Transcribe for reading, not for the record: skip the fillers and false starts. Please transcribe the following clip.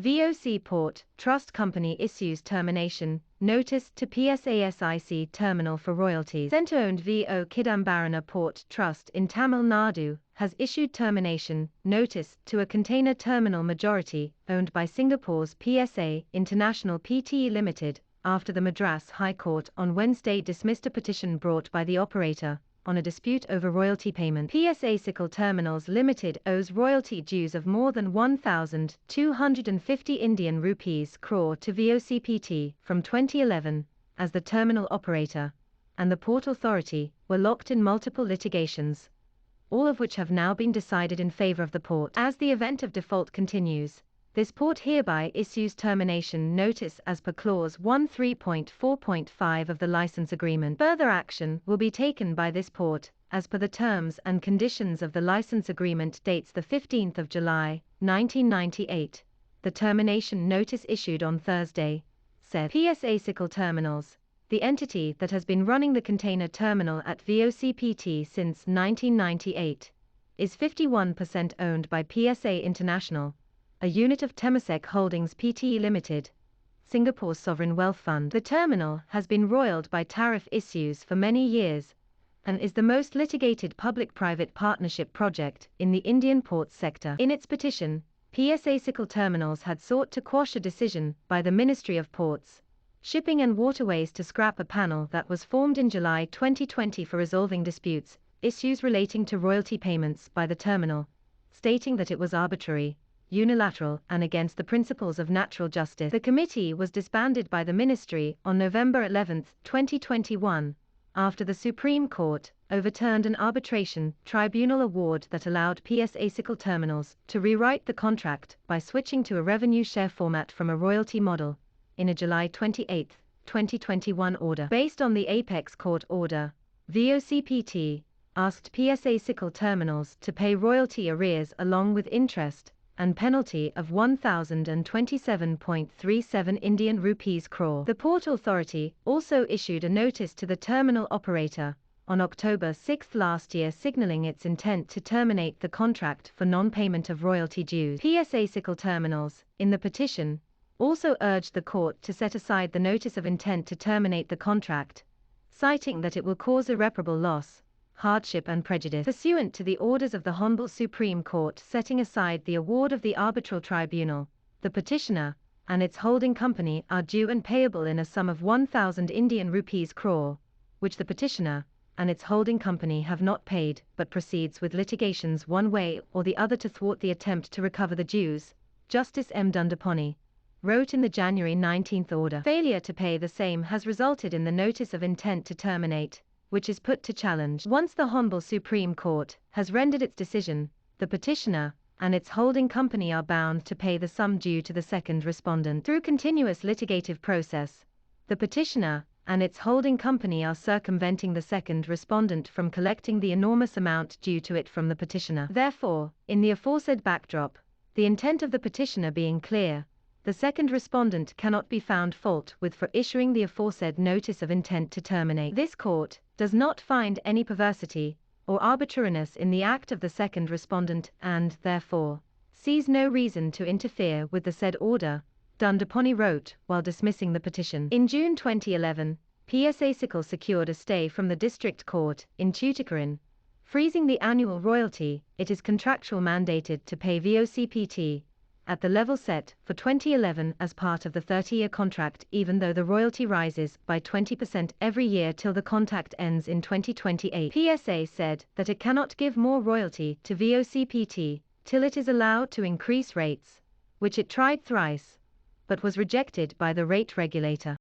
VOC Port Trust Company issues termination notice to PSA-SIC Terminal for royalties. Centre-owned VOC Port Trust in Tamil Nadu has issued termination notice to a container terminal majority owned by Singapore's PSA International Pte Limited after the Madras High Court on Wednesday dismissed a petition brought by the operator on a dispute over royalty payment. PSA-SIC Terminals Limited owes royalty dues of more than 1,250 Indian rupees crore to VOCPT from 2011, as the terminal operator and the Port Authority were locked in multiple litigations, all of which have now been decided in favor of the port. As the event of default continues, this port hereby issues termination notice as per clause 13.4.5 of the license agreement. Further action will be taken by this port as per the terms and conditions of the license agreement dates the 15th of July, 1998. The termination notice issued on Thursday said PSA-SIC Terminals, the entity that has been running the container terminal at VOCPT since 1998, is 51% owned by PSA International, a unit of Temasek Holdings Pte Limited, Singapore's sovereign wealth fund. The terminal has been roiled by tariff issues for many years and is the most litigated public-private partnership project in the Indian ports sector. In its petition, PSA-SIC Terminals had sought to quash a decision by the Ministry of Ports, Shipping and Waterways to scrap a panel that was formed in July 2020 for resolving disputes, issues relating to royalty payments by the terminal, stating that it was arbitrary, unilateral and against the principles of natural justice. The committee was disbanded by the ministry on November 11, 2021, after the Supreme Court overturned an arbitration tribunal award that allowed PSA-SIC Terminals to rewrite the contract by switching to a revenue share format from a royalty model in a July 28, 2021 order. Based on the Apex Court order, VOCPT asked PSA-SIC Terminals to pay royalty arrears along with interest and penalty of 1,027.37 Indian rupees crore. The Port Authority also issued a notice to the terminal operator on October 6 last year signaling its intent to terminate the contract for non-payment of royalty dues. PSA-SIC Terminals, in the petition, also urged the court to set aside the notice of intent to terminate the contract, citing that it will cause irreparable loss, hardship and prejudice. Pursuant to the orders of the Honorable Supreme Court setting aside the award of the arbitral tribunal, the petitioner and its holding company are due and payable in a sum of 1,000 Indian rupees crore, which the petitioner and its holding company have not paid, but proceeds with litigations one way or the other to thwart the attempt to recover the dues, Justice M. Dandapani wrote in the January 19 order. Failure to pay the same has resulted in the notice of intent to terminate, which is put to challenge. Once the Honorable Supreme Court has rendered its decision, the petitioner and its holding company are bound to pay the sum due to the second respondent. Through continuous litigative process, the petitioner and its holding company are circumventing the second respondent from collecting the enormous amount due to it from the petitioner. Therefore, in the aforesaid backdrop, the intent of the petitioner being clear, the second respondent cannot be found fault with for issuing the aforesaid notice of intent to terminate. This court does not find any perversity or arbitrariness in the act of the second respondent and, therefore, sees no reason to interfere with the said order, Dandapani wrote while dismissing the petition. In June 2011, PSA-SIC secured a stay from the District Court in Tuticorin, freezing the annual royalty it is contractual mandated to pay VOCPT at the level set for 2011 as part of the 30-year contract, even though the royalty rises by 20% every year till the contract ends in 2028. PSA said that it cannot give more royalty to VOCPT till it is allowed to increase rates, which it tried thrice, but was rejected by the rate regulator.